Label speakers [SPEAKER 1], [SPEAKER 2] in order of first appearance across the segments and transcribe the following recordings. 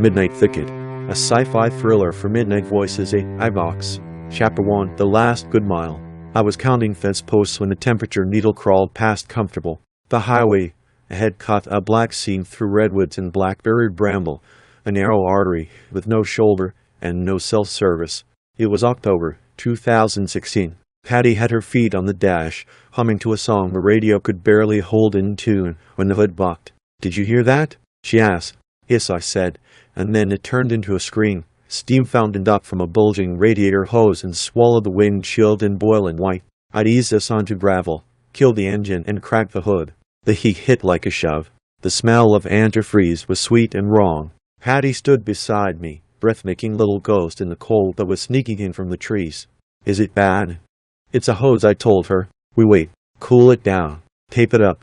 [SPEAKER 1] Midnight Thicket, a sci-fi thriller for midnight voices. iVox. Chapter 1, The Last Good Mile. I was counting fence posts when the temperature needle crawled past comfortable. The highway ahead caught a black seam through redwoods and blackberry bramble, a narrow artery with no shoulder and no cell service. It was October 2016. Patty had her feet on the dash, humming to a song the radio could barely hold in tune when the hood bucked. "Did you hear that?" she asked. "Yes," I said, and then it turned into a scream. Steam fountained up from a bulging radiator hose and swallowed the windshield in boiling white. I'd ease us onto gravel, kill the engine, and crack the hood. The heat hit like a shove. The smell of antifreeze was sweet and wrong. Patty stood beside me, breathtaking little ghost in the cold that was sneaking in from the trees. "Is it bad?" "It's a hose," I told her. "We wait. Cool it down. Tape it up.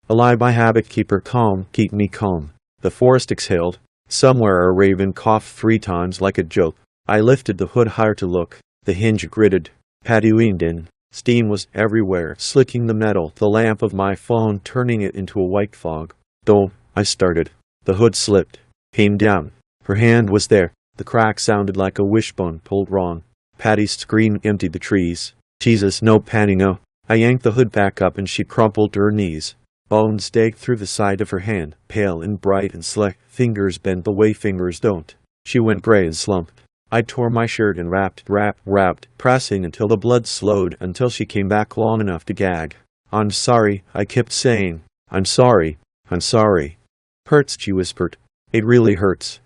[SPEAKER 1] A lie by habit, keep her calm, keep me calm." The forest exhaled. Somewhere a raven coughed 3 times like a joke. I lifted the hood higher to look. The hinge gritted. Patty leaned in. Steam was everywhere, slicking the metal, the lamp of my phone turning it into a white fog. "Don't," I started. The hood slipped. Came down. Her hand was there. The crack sounded like a wishbone pulled wrong. Patty's scream emptied the trees. "Jesus, no, Patty, no." I yanked the hood back up and she crumpled to her knees. Bones staked through the side of her hand, pale and bright and slick, fingers bent the way fingers don't. She went gray and slumped. I tore my shirt and rapped, pressing until the blood slowed, until she came back long enough to gag. "I'm sorry," I kept saying. "I'm sorry. I'm sorry." "Hurts," she whispered. "It really hurts."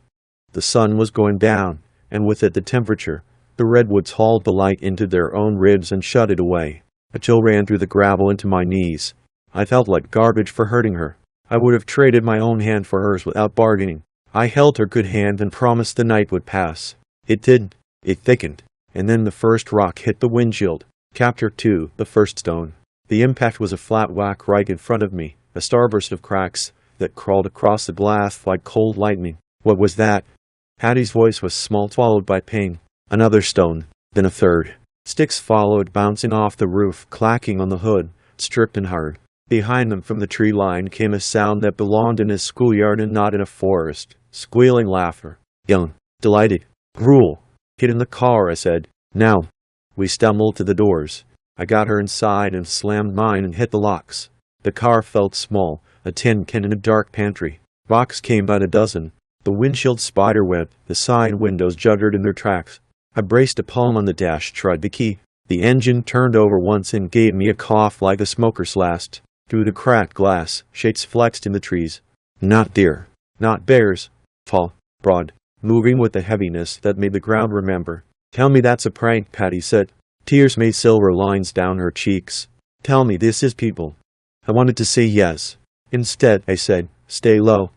[SPEAKER 1] The sun was going down, and with it the temperature. The redwoods hauled the light into their own ribs and shut it away. A chill ran through the gravel into my knees. I felt like garbage for hurting her. I would have traded my own hand for hers without bargaining. I held her good hand and promised the night would pass. It didn't. It thickened. And then the first rock hit the windshield. Chapter 2, The First Stone. The impact was a flat whack right in front of me, a starburst of cracks that crawled across the glass like cold lightning. "What was that?" Patty's voice was small, swallowed by pain. "Another stone, then a third." Sticks followed, bouncing off the roof, clacking on the hood, stripped and hard. Behind them from the tree line came a sound that belonged in a schoolyard and not in a forest. Squealing laughter. Young. Delighted. Gruel. "Get in the car," I said. "Now." We stumbled to the doors. I got her inside and slammed mine and hit the locks. The car felt small, a tin can in a dark pantry. Rocks came by the dozen. The windshield spiderwebbed, the side windows juddered in their tracks. I braced a palm on the dash, tried the key. The engine turned over once and gave me a cough like a smoker's last. Through the cracked glass, shades flexed in the trees. Not deer. Not bears. Tall, broad, moving with a heaviness that made the ground remember. "Tell me that's a prank," Patty said. Tears made silver lines down her cheeks. "Tell me this is people." I wanted to say yes. Instead, I said, "Stay low."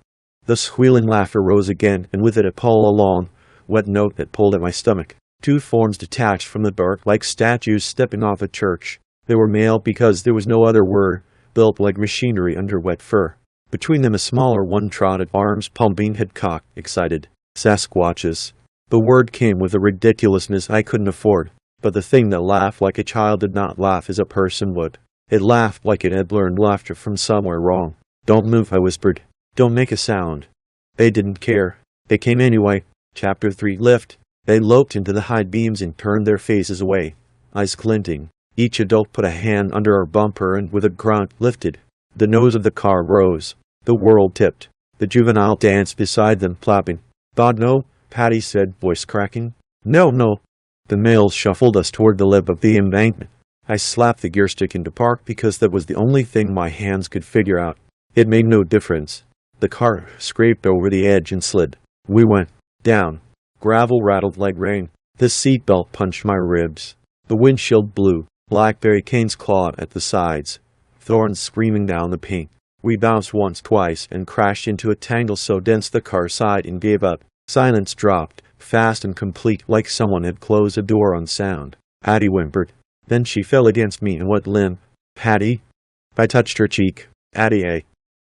[SPEAKER 1] The squealing laughter rose again, and with it a pull along, wet note that pulled at my stomach. 2 thorns detached from the bark like statues stepping off a church. They were male because there was no other word, built like machinery under wet fur. Between them a smaller one trotted, arms pumping, head cocked, excited. Sasquatches. The word came with a ridiculousness I couldn't afford, but the thing that laughed like a child did not laugh as a person would. It laughed like it had learned laughter from somewhere wrong. "Don't move," I whispered. "Don't make a sound." They didn't care. They came anyway. Chapter 3, Lift. They loped into the high beams and turned their faces away, eyes glinting. Each adult put a hand under our bumper and with a grunt lifted. The nose of the car rose. The world tipped. The juvenile danced beside them, flapping. "God, no," Patty said, voice cracking. "No, no." The males shuffled us toward the lip of the embankment. I slapped the gear stick into park because that was the only thing my hands could figure out. It made no difference. The car scraped over the edge and slid. We went down. Gravel rattled like rain. The seatbelt punched my ribs. The windshield blew. Blackberry canes clawed at the sides. Thorns screaming down the paint. We bounced once, twice, and crashed into a tangle so dense the car sighed and gave up. Silence dropped, fast and complete, like someone had closed a door on sound. Patty whimpered. Then she fell against me and went limp. "Patty?" I touched her cheek. "Patty, eh?"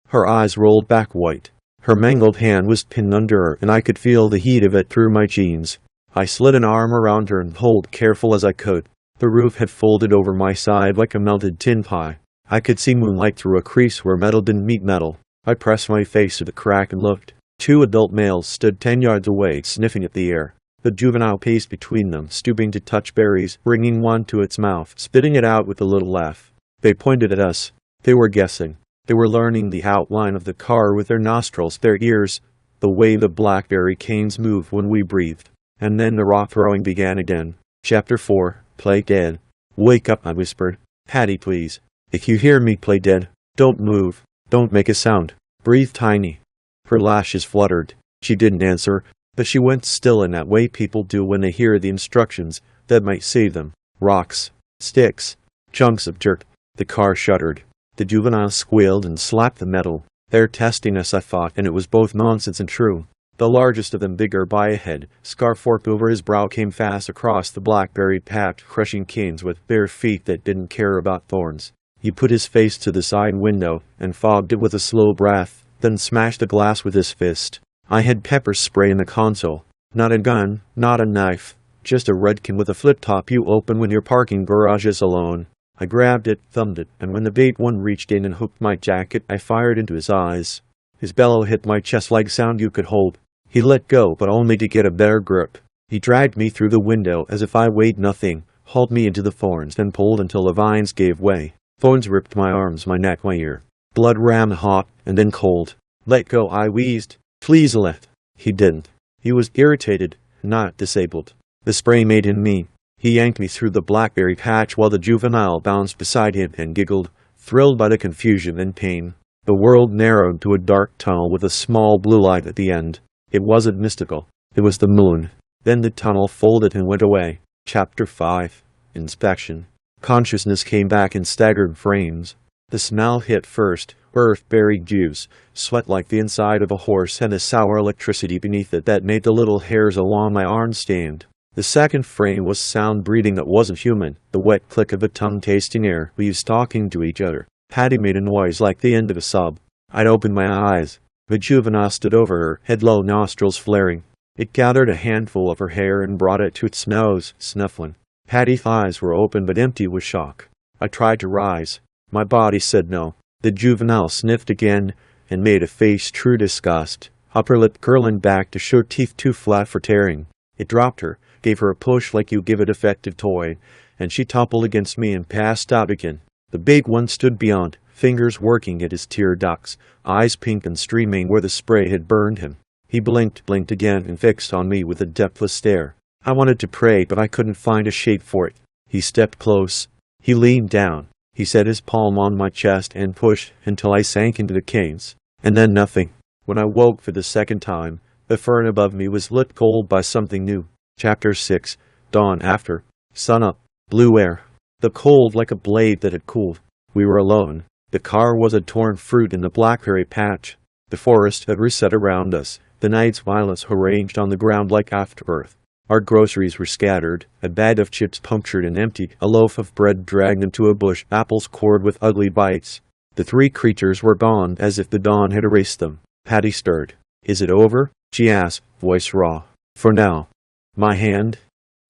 [SPEAKER 1] Her eyes rolled back white. Her mangled hand was pinned under her, and I could feel the heat of it through my jeans. I slid an arm around her and pulled careful as I could. The roof had folded over my side like a melted tin pie. I could see moonlight through a crease where metal didn't meet metal. I pressed my face to the crack and looked. Two adult males stood 10 yards away, sniffing at the air. The juvenile paced between them, stooping to touch berries, bringing one to its mouth, spitting it out with a little laugh. They pointed at us. They were guessing. They were learning the outline of the car with their nostrils, their ears, the way the blackberry canes move when we breathed. And then the rock throwing began again. Chapter 4. Play dead. Wake up, I whispered. Patty, please. If you hear me, play dead. Don't move. Don't make a sound. Breathe tiny. Her lashes fluttered. She didn't answer, but she went still in that way people do when they hear the instructions that might save them. Rocks, sticks, chunks of dirt. The car shuddered. The juvenile squealed and slapped the metal. They're testing us, I thought, and it was both nonsense and true. The largest of them, bigger by a head, scarf forked over his brow, came fast across the blackberry patch, crushing canes with bare feet that didn't care about thorns. He put his face to the side window and fogged it with a slow breath, then smashed the glass with his fist. I had pepper spray in the console. Not a gun, not a knife, just a redkin with a flip-top you open when your parking garage is alone. I grabbed it, thumbed it, and when the bait one reached in and hooked my jacket, I fired into his eyes. His bellow hit my chest like sound you could hold. He let go, but only to get a better grip. He dragged me through the window as if I weighed nothing, hauled me into the thorns, then pulled until the vines gave way. Thorns ripped my arms, my neck, my ear. Blood ran hot, and then cold. Let go, I wheezed. Please let. He didn't. He was irritated, not disabled. The spray made him mean. He yanked me through the blackberry patch while the juvenile bounced beside him and giggled, thrilled by the confusion and pain. The world narrowed to a dark tunnel with a small blue light at the end. It wasn't mystical. It was the moon. Then the tunnel folded and went away. Chapter 5. Inspection. Consciousness came back in staggered frames. The smell hit first, earth-buried juice, sweat like the inside of a horse, and the sour electricity beneath it that made the little hairs along my arms stand. The second frame was sound breathing that wasn't human, the wet click of a tongue tasting air, leaves talking to each other. Patty made a noise like the end of a sob. I'd opened my eyes. The juvenile stood over her, head low, nostrils flaring. It gathered a handful of her hair and brought it to its nose, snuffling. Patty's eyes were open but empty with shock. I tried to rise. My body said no. The juvenile sniffed again and made a face true disgust, upper lip curling back to show teeth too flat for tearing. It dropped her, gave her a push like you give a defective toy, and she toppled against me and passed out again. The big one stood beyond, fingers working at his tear ducts, eyes pink and streaming where the spray had burned him. He blinked again, and fixed on me with a depthless stare. I wanted to pray, but I couldn't find a shape for it. He stepped close. He leaned down. He set his palm on my chest and pushed until I sank into the canes. And then nothing. When I woke for the second time, the fern above me was lit cold by something new. Chapter 6. Dawn after. Sun up. Blue air. The cold like a blade that had cooled. We were alone. The car was a torn fruit in the blackberry patch. The forest had reset around us. The night's violets arranged on the ground like afterbirth. Our groceries were scattered, a bag of chips punctured and emptied, a loaf of bread dragged into a bush, apples cored with ugly bites. The three creatures were gone as if the dawn had erased them. Patty stirred. Is it over? She asked, voice raw. For now. My hand?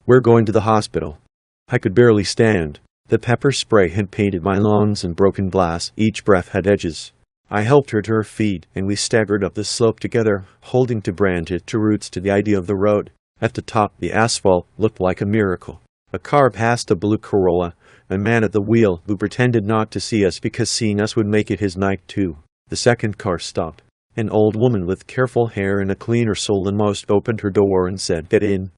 [SPEAKER 1] We're going to the hospital. I could barely stand. The pepper spray had painted my lungs and broken glass. Each breath had edges. I helped her to her feet, and we staggered up the slope together, holding to branches, to roots, to the idea of the road. At the top, the asphalt looked like a miracle. A car passed a blue Corolla, a man at the wheel who pretended not to see us because seeing us would make it his night too. The second car stopped. An old woman with careful hair and a cleaner soul than most opened her door and said, "Get in."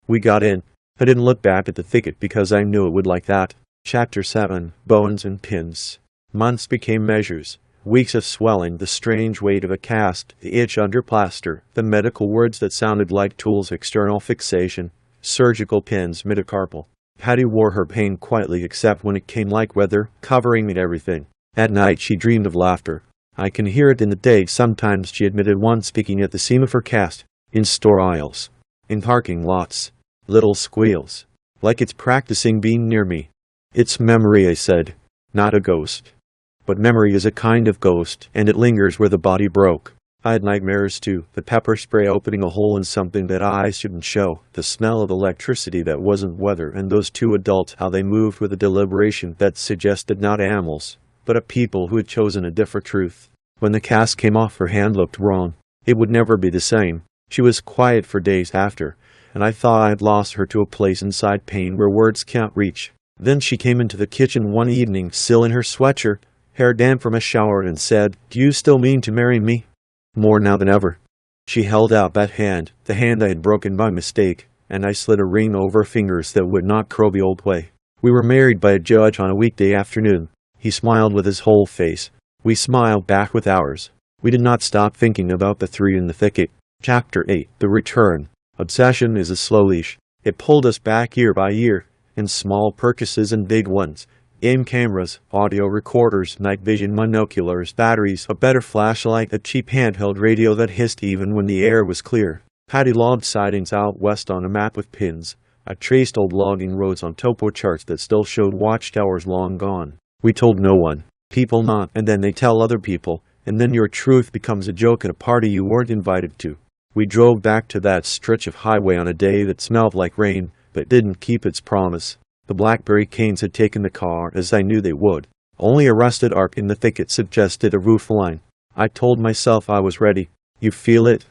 [SPEAKER 1] We got in. I didn't look back at the thicket because I knew it would like that. Chapter 7. Bones and Pins. Months became measures. Weeks of swelling, the strange weight of a cast, the itch under plaster, the medical words that sounded like tools, external fixation, surgical pins, metacarpal. Patty wore her pain quietly except when it came like weather, covering me everything. At night she dreamed of laughter. I can hear it in the day sometimes, she admitted once, speaking at the seam of her cast. In store aisles. In parking lots. Little squeals. Like it's practicing being near me. It's memory, I said. Not a ghost. But memory is a kind of ghost, and it lingers where the body broke. I had nightmares too, the pepper spray opening a hole in something that eyes shouldn't show, the smell of electricity that wasn't weather, and those two adults, how they moved with a deliberation that suggested not animals, but a people who had chosen a different truth. When the cast came off, her hand looked wrong. It would never be the same. She was quiet for days after, and I thought I'd lost her to a place inside pain where words can't reach. Then she came into the kitchen one evening, still in her sweatshirt, hair damp from a shower, and said, "Do you still mean to marry me?" "More now than ever." She held out that hand, the hand I had broken by mistake, and I slid a ring over fingers that would not curl the old way. We were married by a judge on a weekday afternoon. He smiled with his whole face. We smiled back with ours. We did not stop thinking about the three in the thicket. Chapter 8. The Return. Obsession is a slow leash. It pulled us back year by year, in small purchases and big ones. Game cameras, audio recorders, night vision monoculars, batteries, a better flashlight, a cheap handheld radio that hissed even when the air was clear. Patty logged sightings out west on a map with pins. I traced old logging roads on topo charts that still showed watchtowers long gone. We told no one. People not, and then they tell other people, and then your truth becomes a joke at a party you weren't invited to. We drove back to that stretch of highway on a day that smelled like rain, but didn't keep its promise. The blackberry canes had taken the car, as I knew they would. Only a rusted arc in the thicket suggested a roof line. I told myself I was ready. "You feel it?"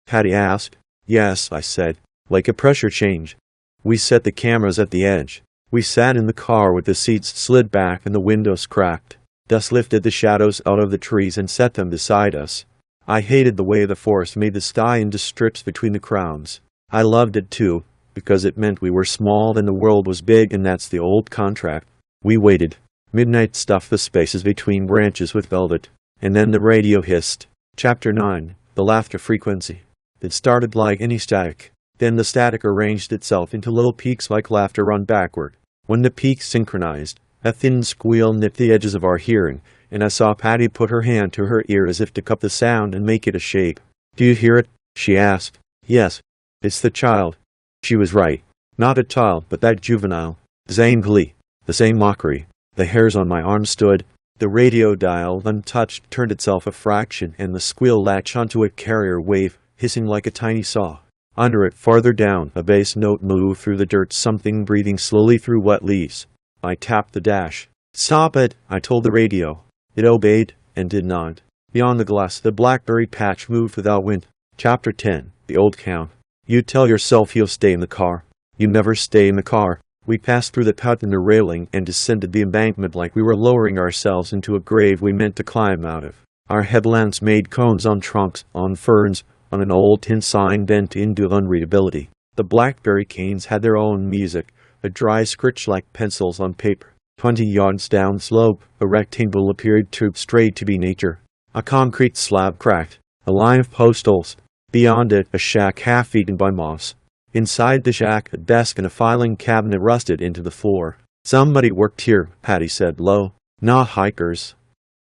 [SPEAKER 1] Patty asked. "Yes," I said, "like a pressure change." We set the cameras at the edge. We sat in the car with the seats slid back and the windows cracked. Dust lifted the shadows out of the trees and set them beside us. I hated the way the forest made the sky into strips between the crowns. I loved it too, because it meant we were small and the world was big, and that's the old contract. We waited. Midnight stuffed the spaces between branches with velvet. And then the radio hissed. Chapter 9. The Laughter Frequency. It started like any static. Then the static arranged itself into little peaks like laughter run backward. When the peaks synchronized, a thin squeal nipped the edges of our hearing, and I saw Patty put her hand to her ear as if to cup the sound and make it a shape. "Do you hear it?" she asked. "Yes. It's the child." She was right. Not a child, but that juvenile. The same glee. The same mockery. The hairs on my arm stood. The radio dial, untouched, turned itself a fraction, and the squeal latched onto a carrier wave, hissing like a tiny saw. Under it, farther down, a bass note moved through the dirt, something breathing slowly through wet leaves. I tapped the dash. "Stop it," I told the radio. It obeyed, and did not. Beyond the glass, the blackberry patch moved without wind. Chapter 10. The Old Count. "You tell yourself you'll stay in the car. You never stay in the car." We passed through the cut in the railing and descended the embankment like we were lowering ourselves into a grave we meant to climb out of. Our headlamps made cones on trunks, on ferns, on an old tin sign bent into unreadability. The blackberry canes had their own music, a dry scritch like pencils on paper. 20 yards down slope, a rectangle appeared too straight to be nature. A concrete slab cracked. A line of post holes. Beyond it, a shack half eaten by moss. Inside the shack, a desk and a filing cabinet rusted into the floor. "Somebody worked here," Patty said low. "Not hikers."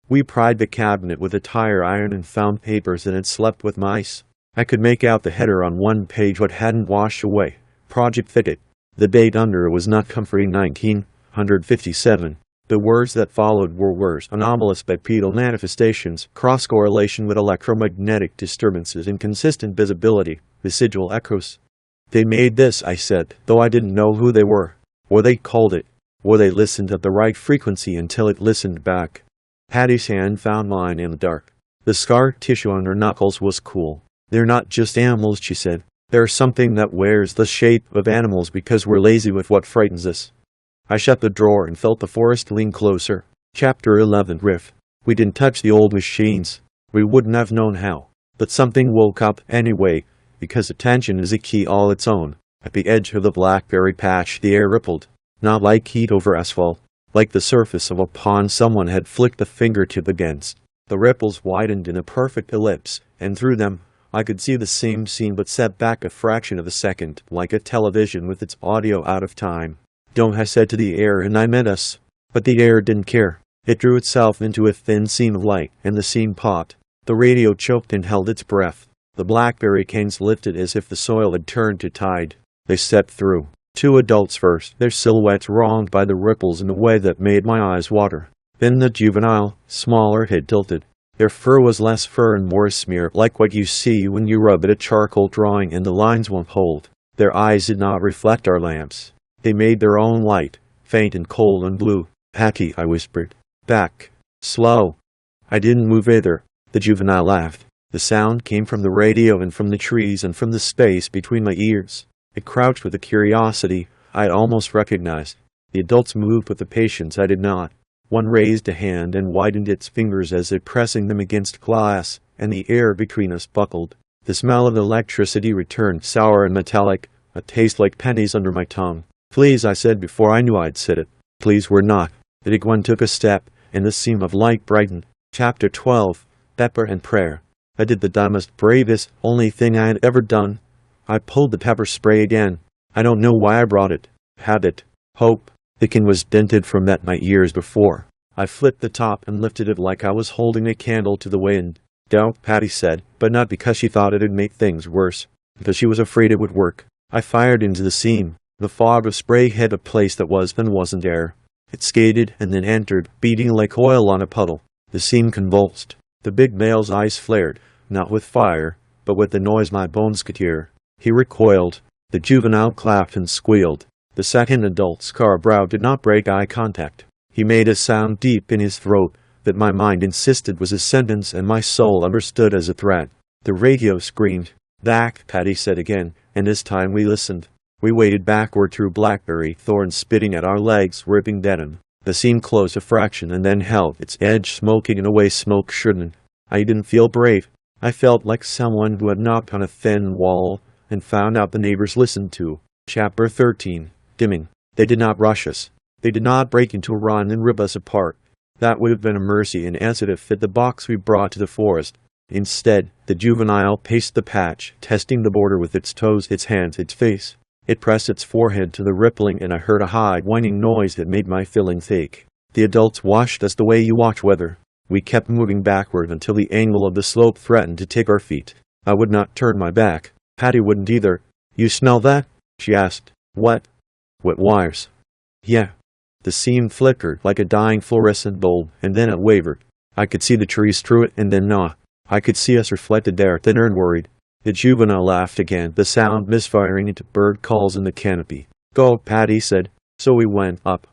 [SPEAKER 1] We pried the cabinet with a tire iron and found papers that had slept with mice. I could make out the header on one page what hadn't washed away. Project Thicket. The date under it was not comforting, 1957. The words that followed were words: anomalous bipedal manifestations, cross-correlation with electromagnetic disturbances, inconsistent visibility, residual echoes. "They made this," I said, though I didn't know who they were. Or they called it. Or they listened at the right frequency until it listened back. Patty's hand found mine in the dark. The scar tissue on her knuckles was cool. "They're not just animals," she said. "They're something that wears the shape of animals because we're lazy with what frightens us." I shut the drawer and felt the forest lean closer. Chapter 11. Riff. We didn't touch the old machines. We wouldn't have known how. But something woke up anyway, because attention is a key all its own. At the edge of the blackberry patch, the air rippled. Not like heat over asphalt. Like the surface of a pond someone had flicked a fingertip against. The ripples widened in a perfect ellipse, and through them, I could see the same scene but set back a fraction of a second, like a television with its audio out of time. "Don't," I said to the air, and I meant us. But the air didn't care. It drew itself into a thin seam of light, and the seam popped. The radio choked and held its breath. The blackberry canes lifted as if the soil had turned to tide. They stepped through. 2 adults first, their silhouettes wronged by the ripples in a way that made my eyes water. Then the juvenile, smaller, head tilted. Their fur was less fur and more smear, like what you see when you rub at a charcoal drawing and the lines won't hold. Their eyes did not reflect our lamps. They made their own light, faint and cold and blue. "Patty," I whispered. "Back. Slow." I didn't move either. The juvenile laughed. The sound came from the radio and from the trees and from the space between my ears. It crouched with a curiosity I had almost recognized. The adults moved with a patience I did not. One raised a hand and widened its fingers as if pressing them against glass, and the air between us buckled. The smell of electricity returned, sour and metallic, a taste like pennies under my tongue. "Please," I said before I knew I'd said it. "Please, we're not." The big one took a step, and the seam of light brightened. Chapter 12. Pepper and Prayer. I did the dumbest, bravest, only thing I had ever done. I pulled the pepper spray again. I don't know why I brought it. Habit. Hope. Thinking was dented from that my years before. I flipped the top and lifted it like I was holding a candle to the wind. "Don't," Patty said, but not because she thought it'd make things worse. Because she was afraid it would work. I fired into the seam. The fog of spray hit a place that was and wasn't there. It skated and then entered, beating like oil on a puddle. The seam convulsed. The big male's eyes flared, not with fire, but with the noise my bones could hear. He recoiled. The juvenile clapped and squealed. The second adult's scar brow did not break eye contact. He made a sound deep in his throat that my mind insisted was a sentence and my soul understood as a threat. The radio screamed. "Back," Patty said again, and this time we listened. We waded backward through blackberry thorns spitting at our legs, ripping denim. The seam closed a fraction and then held its edge, smoking in a way smoke shouldn't. I didn't feel brave. I felt like someone who had knocked on a thin wall and found out the neighbors listened to. Chapter 13. Dimming. They did not rush us. They did not break into a run and rip us apart. That would have been a mercy and as it fit the box we brought to the forest. Instead, the juvenile paced the patch, testing the border with its toes, its hands, its face. It pressed its forehead to the rippling and I heard a high, whining noise that made my feelings ache. The adults watched us the way you watch weather. We kept moving backward until the angle of the slope threatened to take our feet. I would not turn my back. Patty wouldn't either. "You smell that?" she asked. "What?" "Wet wires." "Yeah." The seam flickered like a dying fluorescent bulb, and then it wavered. I could see the trees through it, and then not. I could see us reflected there, thinner and worried. The juvenile laughed again, the sound misfiring into bird calls in the canopy. "Go," Patty said. So we went up,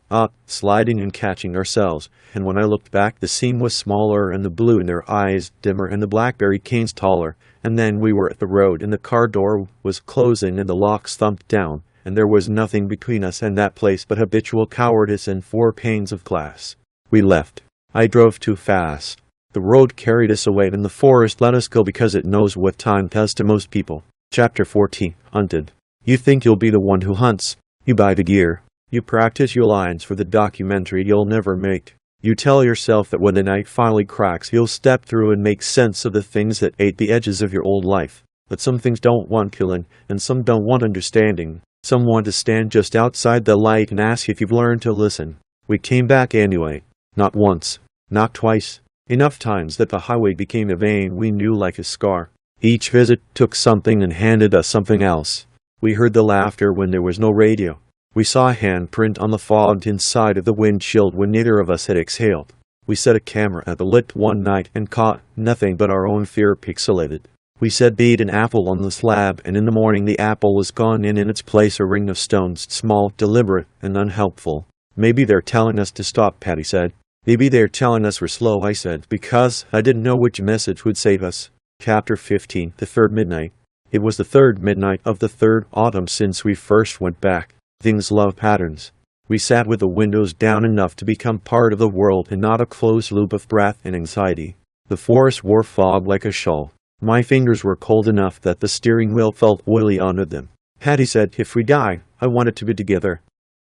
[SPEAKER 1] sliding and catching ourselves, and when I looked back the seam was smaller and the blue in their eyes dimmer and the blackberry canes taller, and then we were at the road and the car door was closing and the locks thumped down, and there was nothing between us and that place but habitual cowardice and 4 panes of glass. We left. I drove too fast. The road carried us away and the forest let us go because it knows what time does to most people. Chapter 14. Hunted. You think you'll be the one who hunts. You buy the gear. You practice your lines for the documentary you'll never make. You tell yourself that when the night finally cracks you'll step through and make sense of the things that ate the edges of your old life. But some things don't want killing, and some don't want understanding. Some want to stand just outside the light and ask if you've learned to listen. We came back anyway. Not once. Not twice. Enough times that the highway became a vein we knew like a scar. Each visit took something and handed us something else. We heard the laughter when there was no radio. We saw a handprint on the fogged inside of the windshield when neither of us had exhaled. We set a camera at the lit one night and caught nothing but our own fear pixelated. We said beat an apple on the slab, and in the morning the apple was gone and in its place a ring of stones, small, deliberate, and unhelpful. Maybe they're telling us to stop, Patty said. Maybe they're telling us we're slow, I said, because I didn't know which message would save us. Chapter 15. The Third Midnight. It was the third midnight of the third autumn since we first went back. Things love patterns. We sat with the windows down enough to become part of the world and not a closed loop of breath and anxiety. The forest wore fog like a shawl. My fingers were cold enough that the steering wheel felt oily under them. Patty said, if we die, I want it to be together.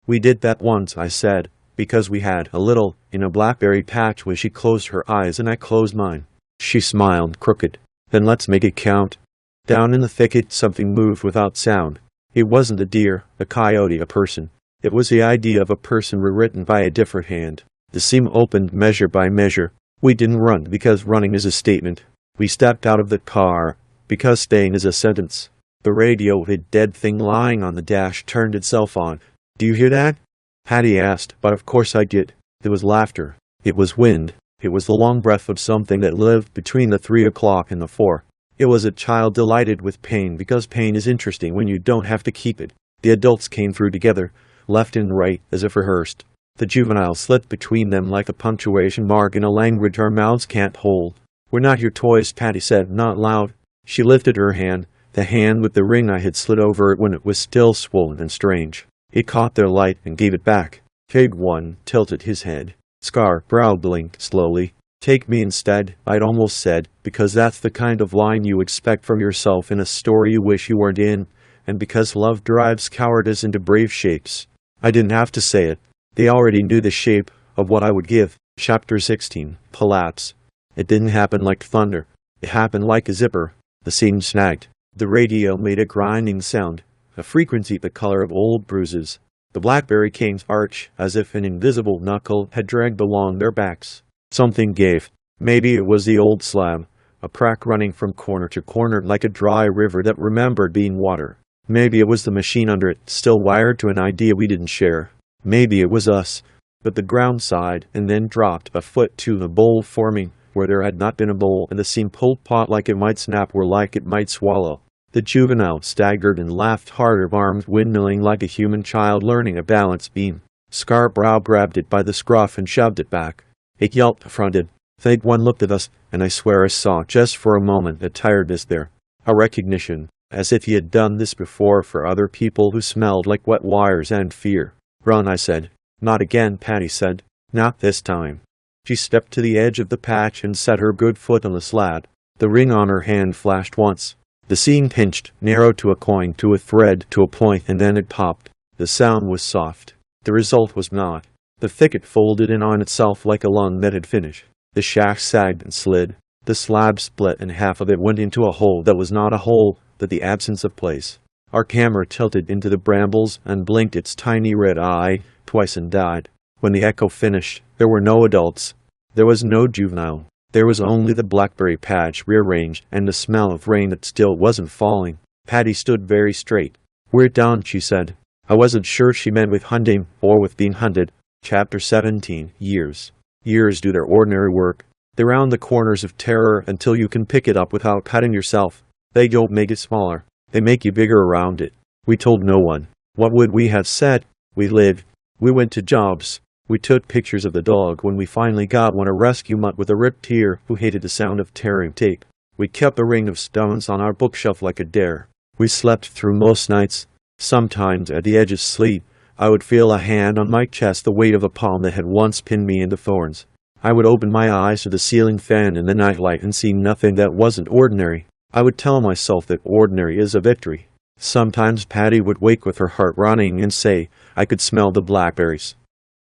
[SPEAKER 1] We did that once, I said, because we had a little in a blackberry patch when she closed her eyes and I closed mine. She smiled crooked. Then let's make it count. Down in the thicket something moved without sound. It wasn't a deer, a coyote, a person. It was the idea of a person rewritten by a different hand. The seam opened measure by measure. We didn't run because running is a statement. We stepped out of the car because staying is a sentence. The radio, a dead thing lying on the dash, turned itself on. Do you hear that? Patty asked, but of course I did. There was laughter. It was wind. It was the long breath of something that lived between the 3 o'clock and the 4. It was a child delighted with pain because pain is interesting when you don't have to keep it. The adults came through together, left and right, as if rehearsed. The juvenile slipped between them like a punctuation mark in a language our mouths can't hold. We're not your toys, Patty said, not loud. She lifted her hand, the hand with the ring I had slid over it when it was still swollen and strange. It caught their light and gave it back. Fig 1 tilted his head. Scar brow blinked slowly. Take me instead, I'd almost said, because that's the kind of line you expect from yourself in a story you wish you weren't in, and because love drives cowardice into brave shapes. I didn't have to say it. They already knew the shape of what I would give. Chapter 16. Collapse. It didn't happen like thunder. It happened like a zipper. The scene snagged. The radio made a grinding sound, a frequency the color of old bruises. The blackberry canes arched as if an invisible knuckle had dragged along their backs. Something gave. Maybe it was the old slab, a crack running from corner to corner like a dry river that remembered being water. Maybe it was the machine under it, still wired to an idea we didn't share. Maybe it was us. But the ground sighed and then dropped a foot to the bowl forming where there had not been a bowl, and the seam pulled taut like it might snap or like it might swallow. The juvenile staggered and laughed harder, arms windmilling like a human child learning a balance beam. Scarbrow grabbed it by the scruff and shoved it back. It yelped, affronted. Thig 1 looked at us, and I swear I saw just for a moment a tiredness there. A recognition, as if he had done this before for other people who smelled like wet wires and fear. Run, I said. Not again, Patty said. Not this time. She stepped to the edge of the patch and set her good foot on the slab. The ring on her hand flashed once. The seam pinched, narrowed to a coin, to a thread, to a point, and then it popped. The sound was soft. The result was not. The thicket folded in on itself like a lung that had finished. The shaft sagged and slid. The slab split and half of it went into a hole that was not a hole, but the absence of place. Our camera tilted into the brambles and blinked its tiny red eye twice and died. When the echo finished, there were no adults. There was no juvenile. There was only the blackberry patch rearranged and the smell of rain that still wasn't falling. Patty stood very straight. We're done, she said. I wasn't sure she meant with hunting or with being hunted. Chapter 17. Years. Years do their ordinary work. They round the corners of terror until you can pick it up without cutting yourself. They don't make it smaller. They make you bigger around it. We told no one. What would we have said? We lived. We went to jobs. We took pictures of the dog when we finally got one, a rescue mutt with a ripped ear who hated the sound of tearing tape. We kept a ring of stones on our bookshelf like a dare. We slept through most nights. Sometimes at the edge of sleep, I would feel a hand on my chest, the weight of a palm that had once pinned me into thorns. I would open my eyes to the ceiling fan in the nightlight and see nothing that wasn't ordinary. I would tell myself that ordinary is a victory. Sometimes Patty would wake with her heart running and say, I could smell the blackberries.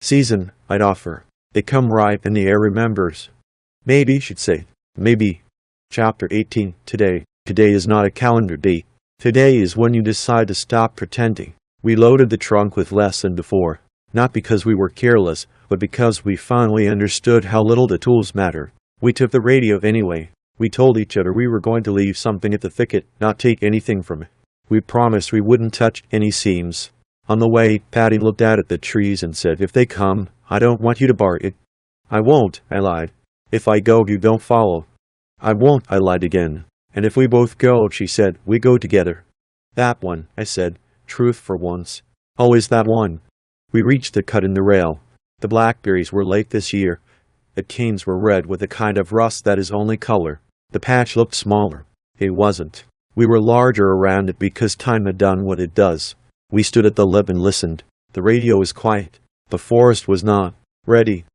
[SPEAKER 1] Season, I'd offer. They come ripe and the air remembers. Maybe, she'd say. Maybe. Chapter 18. Today. Today is not a calendar date. Today is when you decide to stop pretending. We loaded the trunk with less than before. Not because we were careless, but because we finally understood how little the tools matter. We took the radio anyway. We told each other we were going to leave something at the thicket, not take anything from it. We promised we wouldn't touch any seams. On the way, Patty looked out at the trees and said, if they come, I don't want you to bark it. I won't, I lied. If I go, you don't follow. I won't, I lied again. And if we both go, she said, we go together. That one, I said, truth for once. Always that one. We reached the cut in the rail. The blackberries were late this year. The canes were red with a kind of rust that is only color. The patch looked smaller. It wasn't. We were larger around it because time had done what it does. We stood at the lip and listened. The radio was quiet. The forest was not ready.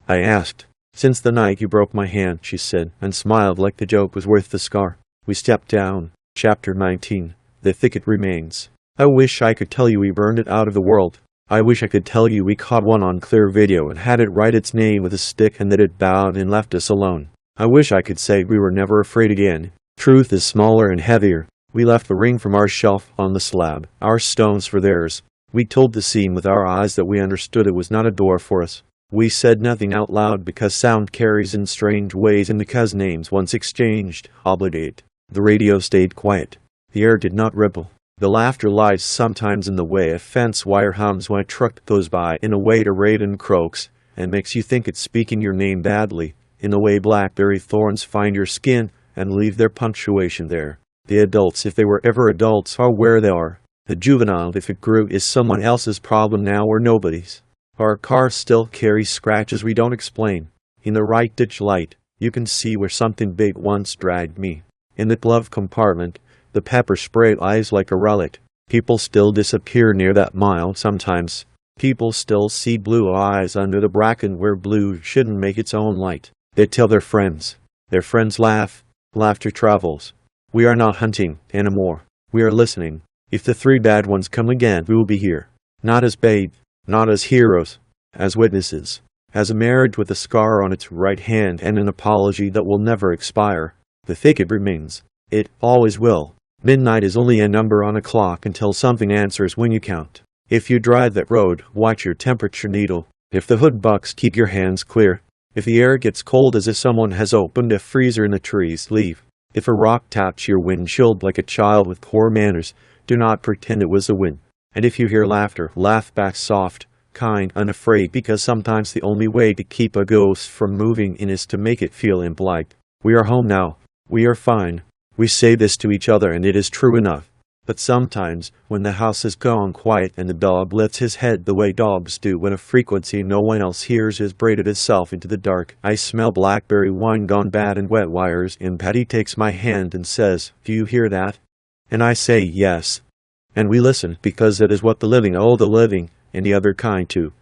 [SPEAKER 1] I asked. Since the night you broke my hand, she said, and smiled like the joke was worth the scar. We stepped down. Chapter 19. The thicket remains. I wish I could tell you we burned it out of the world. I wish I could tell you we caught one on clear video and had it write its name with a stick and that it bowed and left us alone. I wish I could say we were never afraid again. Truth is smaller and heavier. We left the ring from our shelf on the slab, our stones for theirs. We told the seam with our eyes that we understood it was not a door for us. We said nothing out loud because sound carries in strange ways and because names once exchanged obligate. The radio stayed quiet. The air did not ripple. The laughter lies sometimes in the way a fence wire hums when a truck goes by, in a way a raven croaks and makes you think it's speaking your name badly, in the way blackberry thorns find your skin and leave their punctuation there. The adults, if they were ever adults, are where they are. The juvenile, if it grew, is someone else's problem now or nobody's. Our car still carries scratches we don't explain. In the right ditch light, You can see where something big once dragged me. In the glove compartment, the pepper spray lies like a relic. People still disappear near that mile sometimes. People still see blue eyes under the bracken where blue shouldn't make its own light. They tell their friends. Their friends laugh. Laughter travels. We are not hunting anymore. We are listening. If the three bad ones come again, we will be here. Not as bait, not as heroes, as witnesses. As a marriage with a scar on its right hand and an apology that will never expire. The thicket remains. It always will. Midnight is only a number on a clock until something answers when you count. If you drive that road, watch your temperature needle. If the hood bucks, keep your hands clear. If the air gets cold as if someone has opened a freezer in the trees, leave. If a rock taps your windshield like a child with poor manners, do not pretend it was a wind. And if you hear laughter, laugh back soft, kind, unafraid, because sometimes the only way to keep a ghost from moving in is to make it feel impolite. We are home now. We are fine. We say this to each other and it is true enough. But sometimes, when the house has gone quiet and the dog lifts his head the way dogs do when a frequency no one else hears has braided itself into the dark, I smell blackberry wine gone bad and wet wires, and Patty takes my hand and says, "Do you hear that?" And I say yes. And we listen, because that is what the living owe the living, and the other kind too.